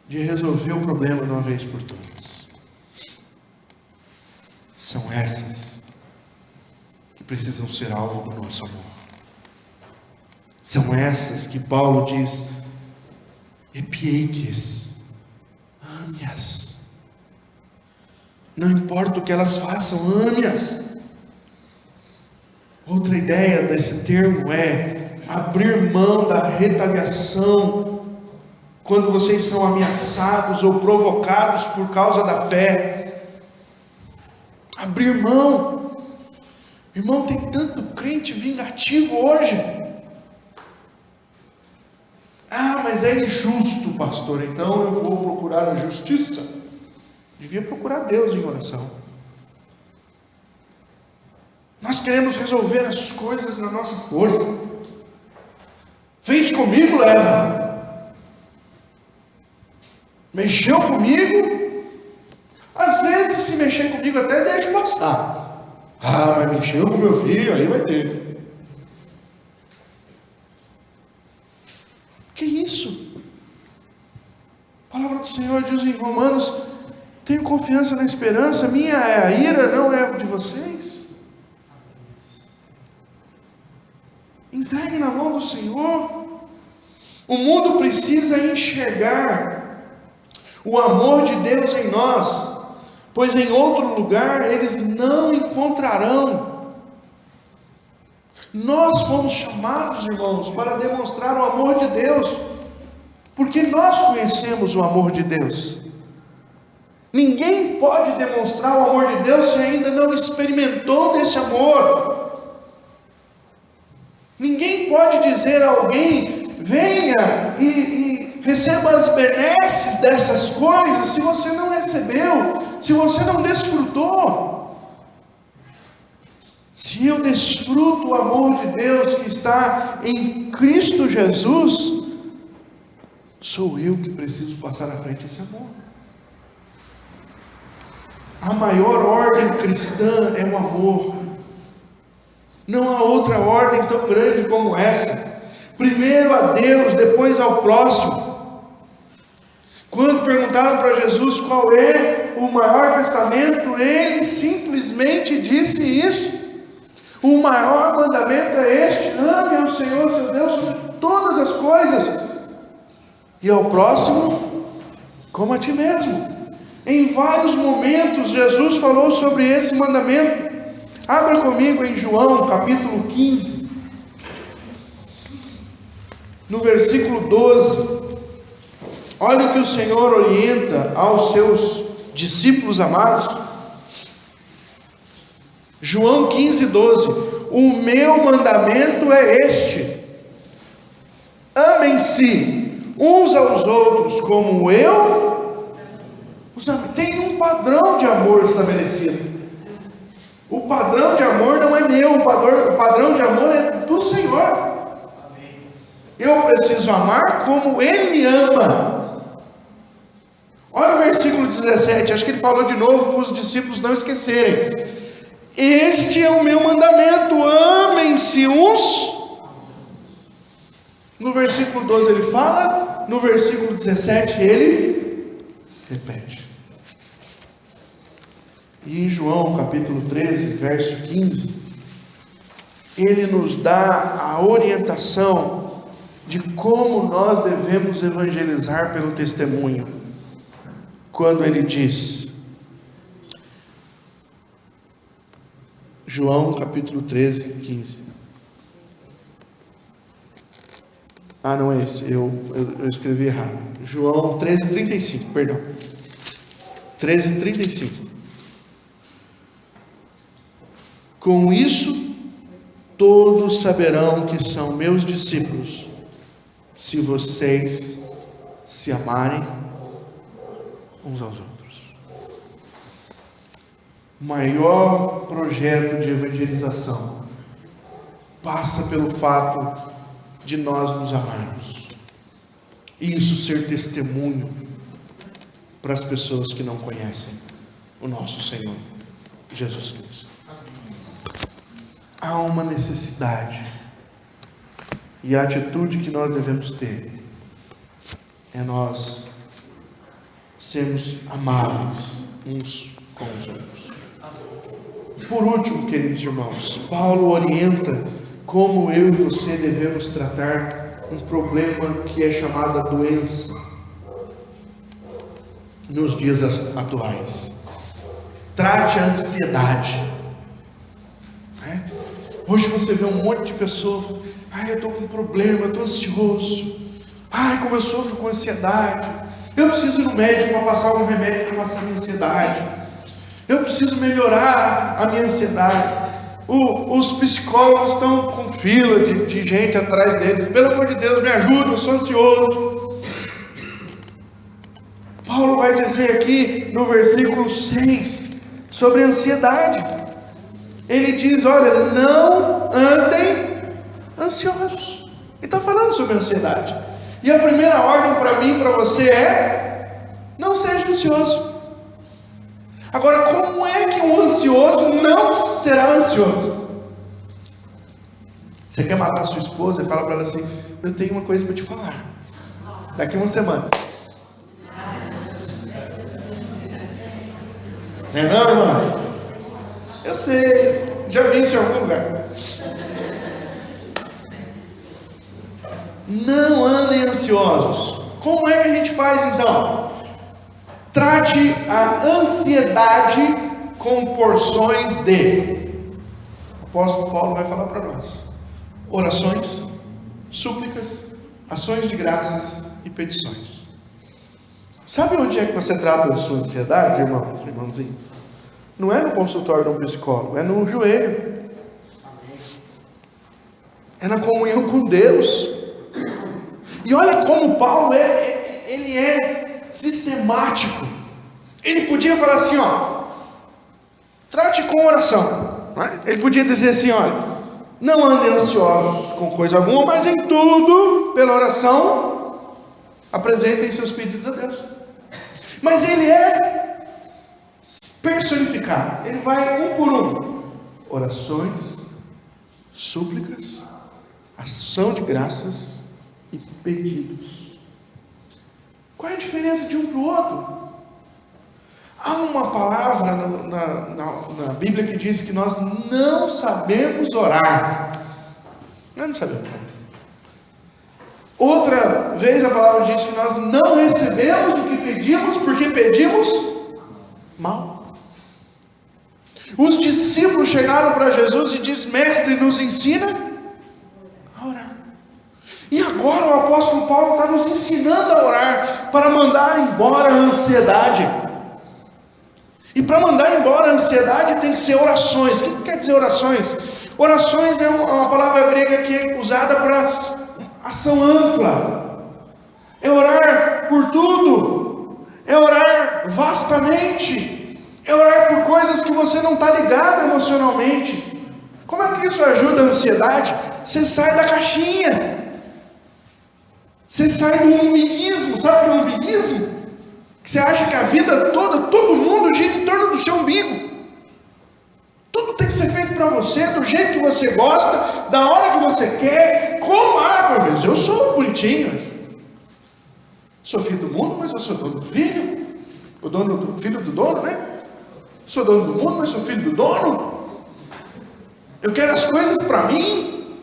de resolver o problema de uma vez por todas. São essas que precisam ser alvo do nosso amor. são essas que Paulo diz: epieiques, ame-as. Não importa o que elas façam, ame-as. Outra ideia desse termo é abrir mão da retaliação quando vocês são ameaçados ou provocados por causa da fé. Abrir mão. Irmão, tem tanto crente vingativo hoje. Ah, mas é injusto, pastor, então eu vou procurar a justiça. Devia procurar Deus em oração. Nós queremos resolver as coisas na nossa força. Fez comigo, leva. Mexeu comigo. Às vezes, se mexer comigo, até deixa passar. Ah, mas mexeu com meu filho, aí vai ter. Que isso? A palavra do Senhor diz em Romanos: tenho confiança na esperança, minha é a ira, não é a de vocês. Entregue na mão do Senhor. O mundo precisa enxergar o amor de Deus em nós, pois em outro lugar eles não encontrarão. Nós fomos chamados, irmãos, para demonstrar o amor de Deus, porque nós conhecemos o amor de Deus. Ninguém pode demonstrar o amor de Deus se ainda não experimentou desse amor. Ninguém pode dizer a alguém: venha e receba as benesses dessas coisas, se você não recebeu, se você não desfrutou. Se eu desfruto o amor de Deus que está em Cristo Jesus, sou eu que preciso passar à frente esse amor. A maior ordem cristã é o amor. Não há outra ordem tão grande como essa. Primeiro a Deus, depois ao próximo. Quando perguntaram para Jesus qual é o maior testamento, ele simplesmente disse isso. O maior mandamento é este: ame ao Senhor seu Deus sobre todas as coisas, e ao próximo como a ti mesmo. Em vários momentos Jesus falou sobre esse mandamento. Abra comigo em João capítulo 15, no versículo 12. Olha o que o Senhor orienta aos seus discípulos amados. João 15, 12. O meu mandamento é este: amem-se uns aos outros como eu os amei. Tem um padrão de amor estabelecido. O padrão de amor não é meu, o padrão de amor é do Senhor. Eu preciso amar como Ele ama. Olha o versículo 17, acho que ele falou de novo para os discípulos não esquecerem. Este é o meu mandamento: amem-se uns. No versículo 12 ele fala, no versículo 17 ele repete. E em João capítulo 13, verso 15, ele nos dá a orientação de como nós devemos evangelizar pelo testemunho. Quando ele diz, João capítulo 13, 15. Ah, não é esse, eu escrevi errado. João 13, 35, perdão. 13, 35. Com isso, todos saberão que são meus discípulos, se vocês se amarem uns aos outros. O maior projeto de evangelização passa pelo fato de nós nos amarmos. E isso ser testemunho para as pessoas que não conhecem o nosso Senhor Jesus Cristo. Há uma necessidade, e a atitude que nós devemos ter é nós sermos amáveis uns com os outros. Por último, queridos irmãos, Paulo orienta como eu e você devemos tratar um problema que é chamado doença nos dias atuais. Trate a ansiedade. Hoje você vê um monte de pessoas, eu estou com um problema, eu estou ansioso, como eu sofro com ansiedade, eu preciso ir no médico para passar um remédio para passar a minha ansiedade, eu preciso melhorar a minha ansiedade. Os psicólogos estão com fila de gente atrás deles, pelo amor de Deus, me ajuda, eu sou ansioso. Paulo vai dizer aqui no versículo 6 sobre a ansiedade. Ele diz, olha, não andem ansiosos. Ele está falando sobre a ansiedade. E a primeira ordem para mim e para você é, não seja ansioso. Agora, como é que um ansioso não será ansioso? Você quer matar a sua esposa e fala para ela assim, eu tenho uma coisa para te falar, daqui uma semana. Não é não, irmãs? Eu sei, já vi isso em algum lugar. Não andem ansiosos. Como é que a gente faz então? Trate a ansiedade com porções de. O apóstolo Paulo vai falar para nós: orações, súplicas, ações de graças e petições. Sabe onde é que você trata a sua ansiedade, irmãozinho? Não é no consultório de um psicólogo, é no joelho. É na comunhão com Deus. E olha como Paulo ele é sistemático. Ele podia falar assim, trate com oração. Ele podia dizer assim, não andem ansiosos com coisa alguma, mas em tudo, pela oração, apresentem seus pedidos a Deus. Mas ele é personificado. Ele vai um por um. Orações, súplicas, ação de graças e pedidos. Qual é a diferença de um para o outro? Há uma palavra na Bíblia que diz que nós não sabemos orar. Nós não sabemos orar. Outra vez a palavra diz que nós não recebemos o que pedimos porque pedimos mal. Os discípulos chegaram para Jesus e dizem, mestre, nos ensina a orar. E agora o apóstolo Paulo está nos ensinando a orar, para mandar embora a ansiedade. E para mandar embora a ansiedade tem que ser orações. O que quer dizer orações? Orações é uma palavra grega que é usada para ação ampla. É orar por tudo. É orar vastamente. É orar por coisas que você não está ligado emocionalmente. Como é que isso ajuda a ansiedade? Você sai da caixinha. Você sai do umbiguismo. Sabe o que é umbiguismo? Que você acha que a vida toda, todo mundo gira em torno do seu umbigo. Tudo tem que ser feito para você, do jeito que você gosta, da hora que você quer. Como? Meu Deus, eu sou bonitinho. Sou filho do mundo, mas eu sou dono do filho. O dono do filho do dono, né? Sou dono do mundo, mas sou filho do dono. Eu quero as coisas para mim.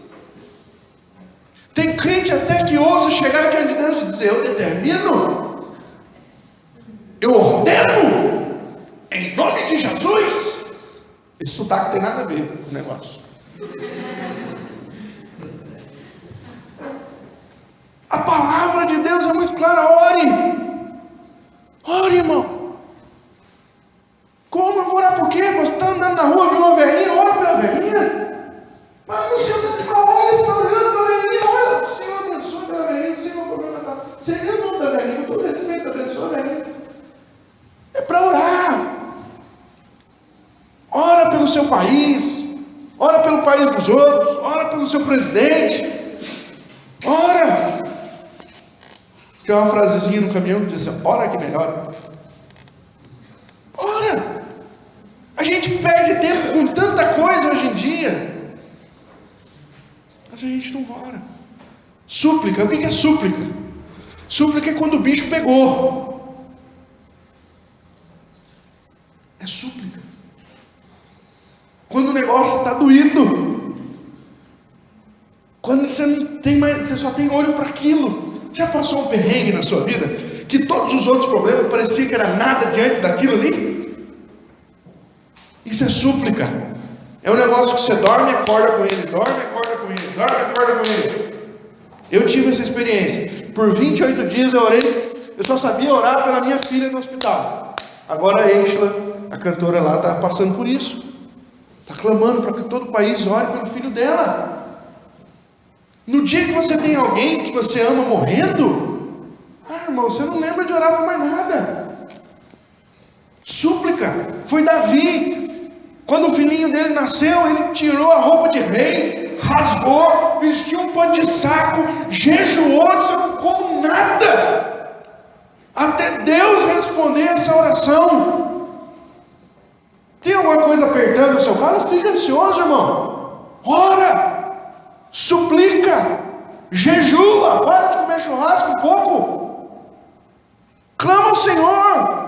Tem crente até que ousa chegar diante de Deus e dizer, eu determino, eu ordeno, em nome de Jesus. Esse sotaque tem nada a ver com o negócio. A palavra de Deus é muito clara. Ore, irmão. Como eu vou orar por quê? Você está andando na rua, viu uma velhinha, ora pela velhinha. Mas o Senhor está de mal, olha, você está olhando para a velhinha, olha, o Senhor abençoe pela velhinha, o Senhor problema está. Você viu o nome da velhinha, com todo respeito, abençoe a velhinha. É para orar. Ora pelo seu país, ora pelo país dos outros, ora pelo seu presidente, ora. Tem uma frasezinha no caminhão que diz, ora que melhora. Ora. A gente perde tempo com tanta coisa hoje em dia, mas a gente não ora. Súplica, o que é súplica? Súplica é quando o bicho pegou. É súplica. Quando o negócio está doído. Quando você não tem mais, você só tem olho para aquilo. Já passou um perrengue na sua vida que todos os outros problemas parecia que era nada diante daquilo ali? Isso é súplica. É um negócio que você dorme e acorda com ele, dorme e acorda com ele, dorme e acorda com ele. Eu tive essa experiência. Por 28 dias eu orei, eu só sabia orar pela minha filha no hospital. Agora a Eixla, a cantora lá, está passando por isso. Está clamando para que todo o país ore pelo filho dela. No dia que você tem alguém que você ama morrendo, irmão, você não lembra de orar por mais nada. Súplica. Foi Davi. Quando o filhinho dele nasceu, ele tirou a roupa de rei, rasgou, vestiu um pano de saco, jejuou, disse: eu não como nada, até Deus responder essa oração. Tem alguma coisa apertando no seu carro? Não fica ansioso, irmão. Ora, suplica, jejua, para de comer churrasco um pouco, clama ao Senhor.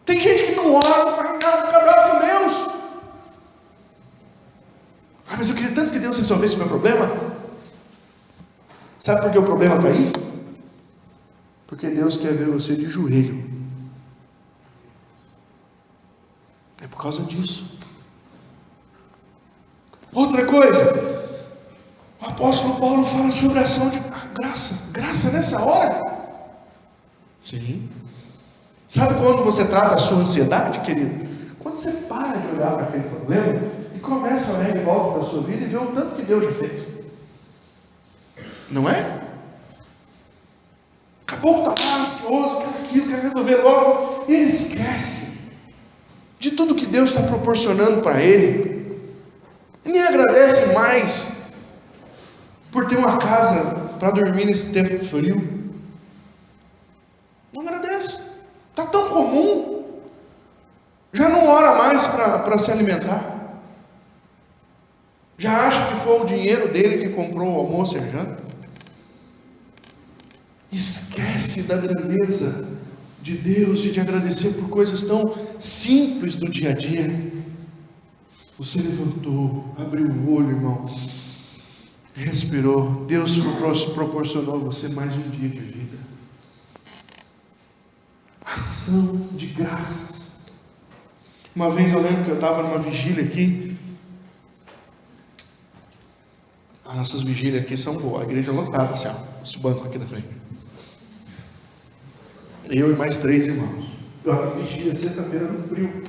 Tem gente que não ora, não faz nada, fica bravo com Deus. Mas eu queria tanto que Deus resolvesse meu problema. Sabe por que o problema está aí? Porque Deus quer ver você de joelho. É por causa disso. Outra coisa, o apóstolo Paulo fala sobre a ação de graça. Graça nessa hora? Sim. Sabe quando você trata a sua ansiedade, querido? Quando você para de olhar para aquele problema e começa a olhar em volta da sua vida e ver o tanto que Deus já fez. Não é? Acabou que está lá ansioso, quer aquilo, quer resolver logo. E ele esquece de tudo que Deus está proporcionando para ele. E nem agradece mais por ter uma casa para dormir nesse tempo frio. Não agradece. Está tão comum. Já não ora mais para se alimentar. Já acha que foi o dinheiro dele que comprou o almoço e a janta. Esquece da grandeza de Deus e de agradecer por coisas tão simples do dia a dia. Você levantou, abriu o olho, irmão, respirou. Deus proporcionou a você mais um dia de vida. Ação de graças. Uma vez eu lembro que eu estava numa vigília aqui. As nossas vigílias aqui são boas. A igreja lotada, assim, ó, esse banco aqui da frente. Eu e mais 3 irmãos. Eu abri vigília sexta-feira no frio.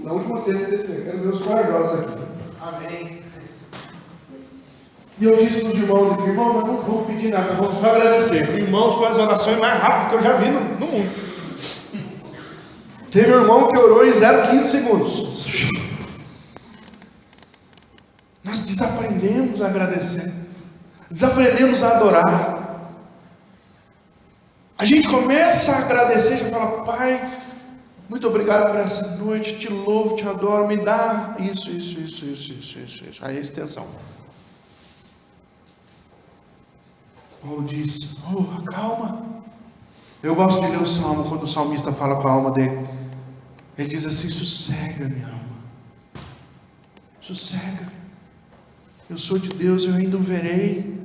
Na última sexta desse mês. Quero ver os corajosos aqui. Amém. E eu disse para os irmãos aqui: irmão, nós não vamos pedir nada, nós vamos só agradecer. O irmão faz orações mais rápido que eu já vi no mundo. Teve um irmão que orou em 0,15 segundos. Nós desaprendemos a agradecer. Desaprendemos a adorar. A gente começa a agradecer e já fala: Pai, muito obrigado por essa noite, te louvo, te adoro, me dá isso. Aí a extensão. Paulo diz: calma. Eu gosto de ler o Salmo, quando o salmista fala com a alma dele. Ele diz assim: sossega, minha alma. Sossega. Eu sou de Deus, eu ainda o verei.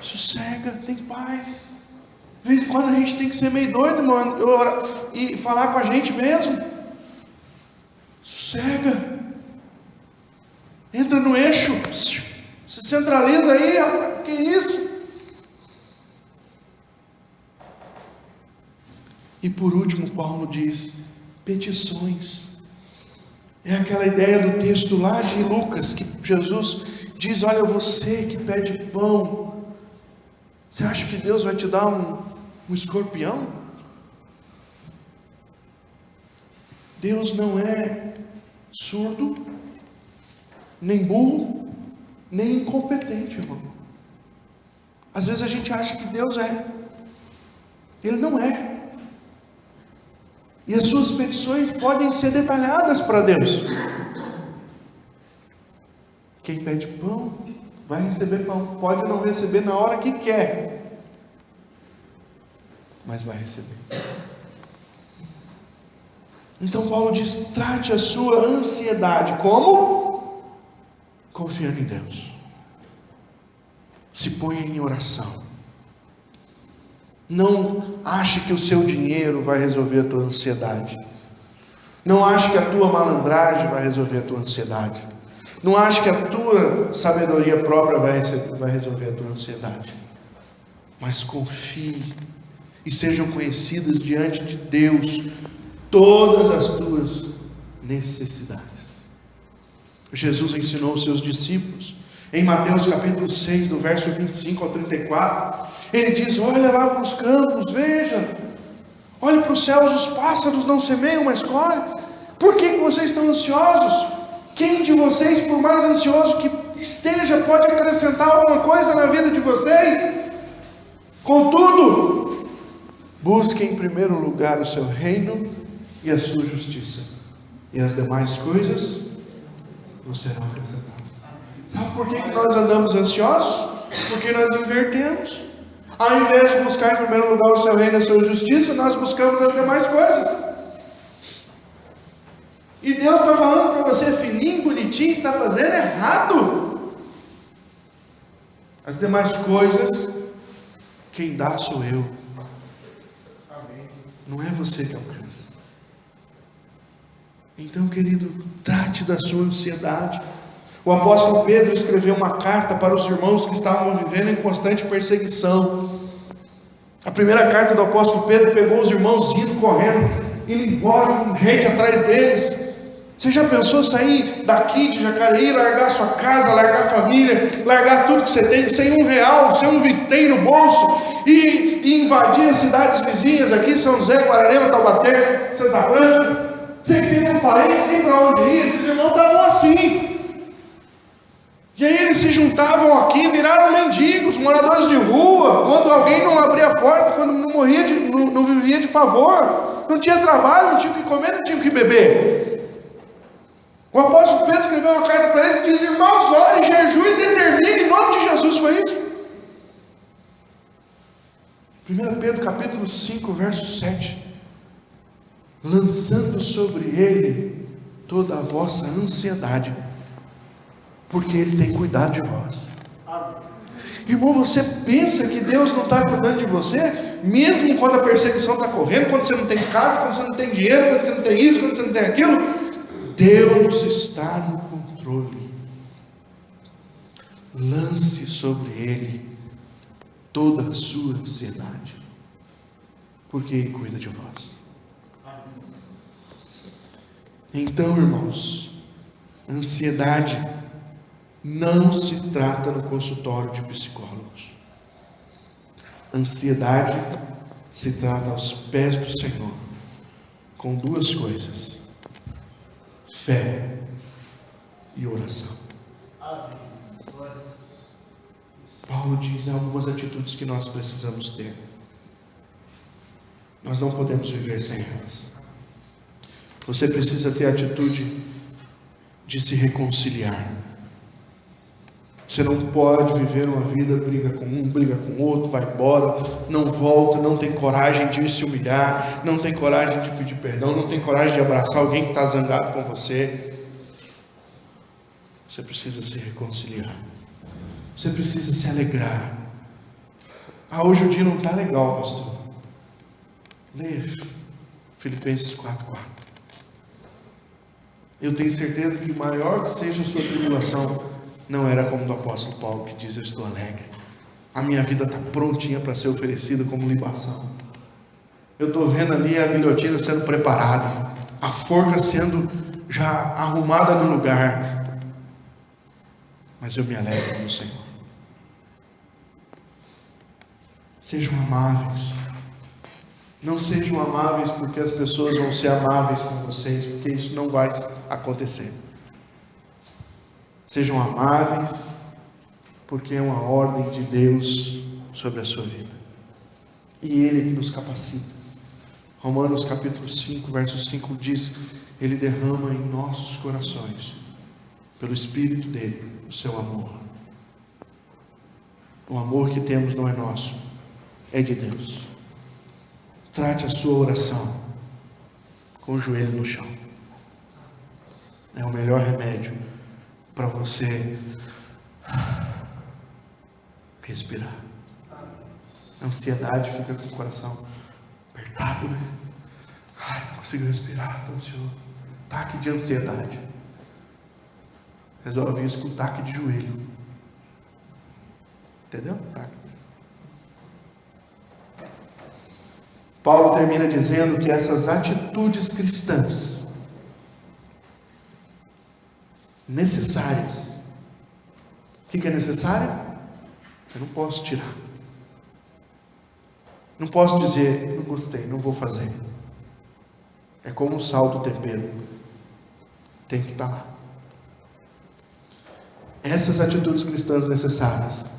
Sossega, tem paz. De vez em quando a gente tem que ser meio doido, mano, e falar com a gente mesmo. Sossega. Entra no eixo. Se centraliza aí, rapaz. Que isso? E por último, Paulo diz: petições. É aquela ideia do texto lá de Lucas, que Jesus diz: olha, você que pede pão, você acha que Deus vai te dar um escorpião? Deus não é surdo, nem burro, nem incompetente, irmão. Às vezes a gente acha que Deus é. Ele não é. E as suas petições podem ser detalhadas para Deus. Quem pede pão vai receber pão. Pode não receber na hora que quer, mas vai receber. Então Paulo diz: trate a sua ansiedade como? Confiando em Deus. Se ponha em oração. Não ache que o seu dinheiro vai resolver a tua ansiedade. Não ache que a tua malandragem vai resolver a tua ansiedade. Não ache que a tua sabedoria própria vai resolver a tua ansiedade. Mas confie e sejam conhecidas diante de Deus todas as tuas necessidades. Jesus ensinou os seus discípulos em Mateus capítulo 6, do verso 25 ao 34. Ele diz: olha lá para os campos, veja, olhe para os céus, os pássaros não semeiam, mas colhem. Por que vocês estão ansiosos? Quem de vocês, por mais ansioso que esteja, pode acrescentar alguma coisa na vida de vocês? Contudo, busquem em primeiro lugar o seu reino e a sua justiça, e as demais coisas não serão acrescentadas. Sabe por que nós andamos ansiosos? Porque nós invertemos. Ao invés de buscar em primeiro lugar o seu reino e a sua justiça, nós buscamos as demais coisas. E Deus está falando para você, filhinho, bonitinho, está fazendo errado. As demais coisas, quem dá sou eu. Não é você que alcança. Então, querido, trate da sua ansiedade. O apóstolo Pedro escreveu uma carta para os irmãos que estavam vivendo em constante perseguição. A primeira carta do apóstolo Pedro pegou os irmãos indo correndo, indo embora, com gente atrás deles. Você já pensou sair daqui de Jacareí, largar sua casa, largar a família, largar tudo que você tem, sem R$1, sem um vintém no bolso, e invadir as cidades vizinhas aqui, São José, Guararema, Taubaté, Santa Branca, sem ter nenhum parente, nem para onde ir? Esses irmãos estavam assim. E aí eles se juntavam aqui, viraram mendigos, moradores de rua, quando alguém não abria a porta, quando não vivia de favor, não tinha trabalho, não tinha o que comer, não tinha o que beber. O apóstolo Pedro escreveu uma carta para eles e diz: irmãos, ore, jejue e determine, em nome de Jesus. Foi isso. 1 Pedro capítulo 5, verso 7. Lançando sobre ele toda a vossa ansiedade, porque ele tem cuidado de vós. Irmão, você pensa que Deus não está cuidando de você, mesmo quando a perseguição está correndo, quando você não tem casa, quando você não tem dinheiro, quando você não tem isso, quando você não tem aquilo? Deus está no controle. Lance sobre ele toda a sua ansiedade, porque ele cuida de vós. Então, irmãos, ansiedade não se trata no consultório de psicólogos. Ansiedade se trata aos pés do Senhor, com duas coisas: fé e oração. Paulo diz algumas atitudes que nós precisamos ter. Nós não podemos viver sem elas. Você precisa ter a atitude de se reconciliar. Você não pode viver uma vida, briga com um, briga com outro, vai embora, não volta, não tem coragem de se humilhar, não tem coragem de pedir perdão, não tem coragem de abraçar alguém que está zangado com você. Você precisa se reconciliar. Você precisa se alegrar. Hoje o dia não está legal, pastor. Leia Filipenses 4:4. Eu tenho certeza que maior que seja a sua tribulação, não era como do apóstolo Paulo, que diz: eu estou alegre, a minha vida está prontinha para ser oferecida como libação. Eu estou vendo ali a guilhotina sendo preparada, a forca sendo já arrumada no lugar, mas eu me alegro no Senhor. Sejam amáveis. Não sejam amáveis porque as pessoas vão ser amáveis com vocês, porque isso não vai acontecer. Sejam amáveis, porque é uma ordem de Deus sobre a sua vida. E Ele é que nos capacita. Romanos capítulo 5, verso 5 diz: Ele derrama em nossos corações, pelo Espírito dele, o seu amor. O amor que temos não é nosso, é de Deus. Trate a sua oração com o joelho no chão. É o melhor remédio para você respirar. A ansiedade fica com o coração apertado, né? Ai, não consigo respirar, estou ansioso. Ataque de ansiedade. Resolve isso com ataque de joelho. Entendeu? Ataque. Paulo termina dizendo que essas atitudes cristãs necessárias. O que é necessário? Eu não posso tirar. Não posso dizer, não gostei, não vou fazer. É como um sal do tempero. Tem que estar lá. Essas atitudes cristãs necessárias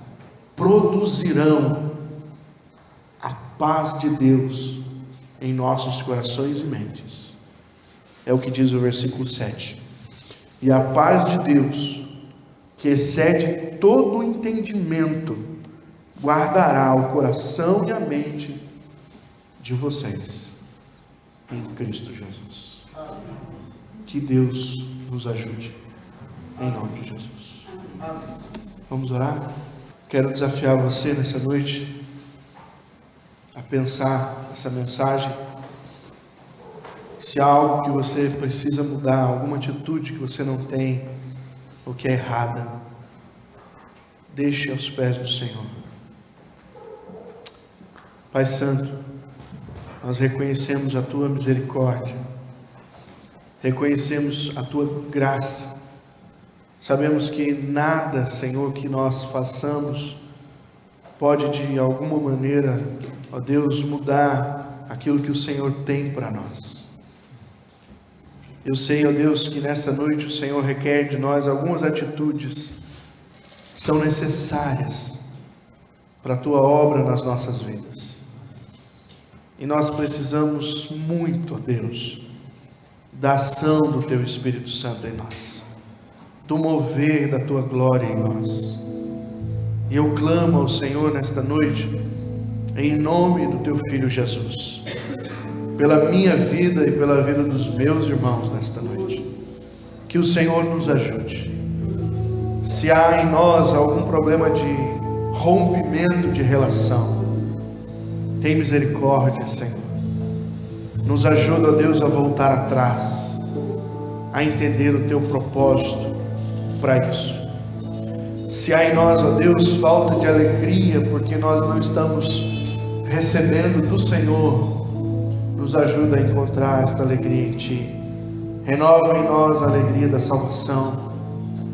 produzirão a paz de Deus em nossos corações e mentes. É o que diz o versículo 7. E a paz de Deus, que excede todo o entendimento, guardará o coração e a mente de vocês em Cristo Jesus. Que Deus nos ajude, em nome de Jesus. Vamos orar? Quero desafiar você nessa noite a pensar essa mensagem. Se há algo que você precisa mudar, alguma atitude que você não tem, ou que é errada, deixe aos pés do Senhor. Pai Santo, nós reconhecemos a Tua misericórdia, reconhecemos a Tua graça. Sabemos que nada, Senhor, que nós façamos pode de alguma maneira, ó Deus, mudar aquilo que o Senhor tem para nós. Eu sei, ó Deus, que nessa noite o Senhor requer de nós algumas atitudes que são necessárias para a Tua obra nas nossas vidas. E nós precisamos muito, ó Deus, da ação do Teu Espírito Santo em nós, do mover da Tua glória em nós. E eu clamo ao Senhor nesta noite, em nome do Teu Filho Jesus, pela minha vida e pela vida dos meus irmãos nesta noite, que o Senhor nos ajude. Se há em nós algum problema de rompimento de relação, tem misericórdia, Senhor. Nos ajuda, ó Deus, a voltar atrás, a entender o Teu propósito para isso. Se há em nós, ó Deus, falta de alegria, porque nós não estamos recebendo do Senhor, nos ajuda a encontrar esta alegria em Ti. Renova em nós a alegria da salvação,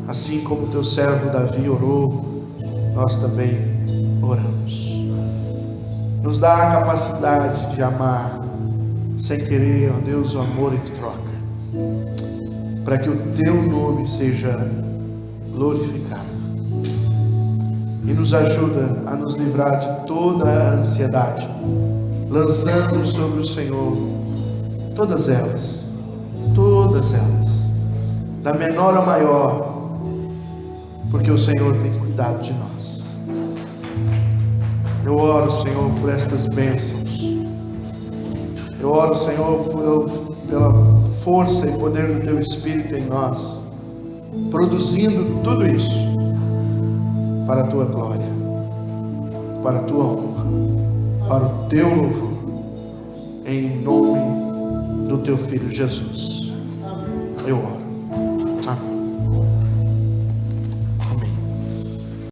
assim como Teu servo Davi orou, nós também oramos. Nos dá a capacidade de amar, sem querer, ó Deus, o amor em troca, para que o Teu nome seja glorificado. E nos ajuda a nos livrar de toda a ansiedade, lançando sobre o Senhor todas elas, da menor a maior, porque o Senhor tem cuidado de nós. Eu oro, Senhor, por estas bênçãos. Eu oro, Senhor, pela força e poder do Teu Espírito em nós, produzindo tudo isso para a Tua glória, para a Tua honra, para o Teu louvor, em nome do Teu Filho Jesus. Eu oro. Amém.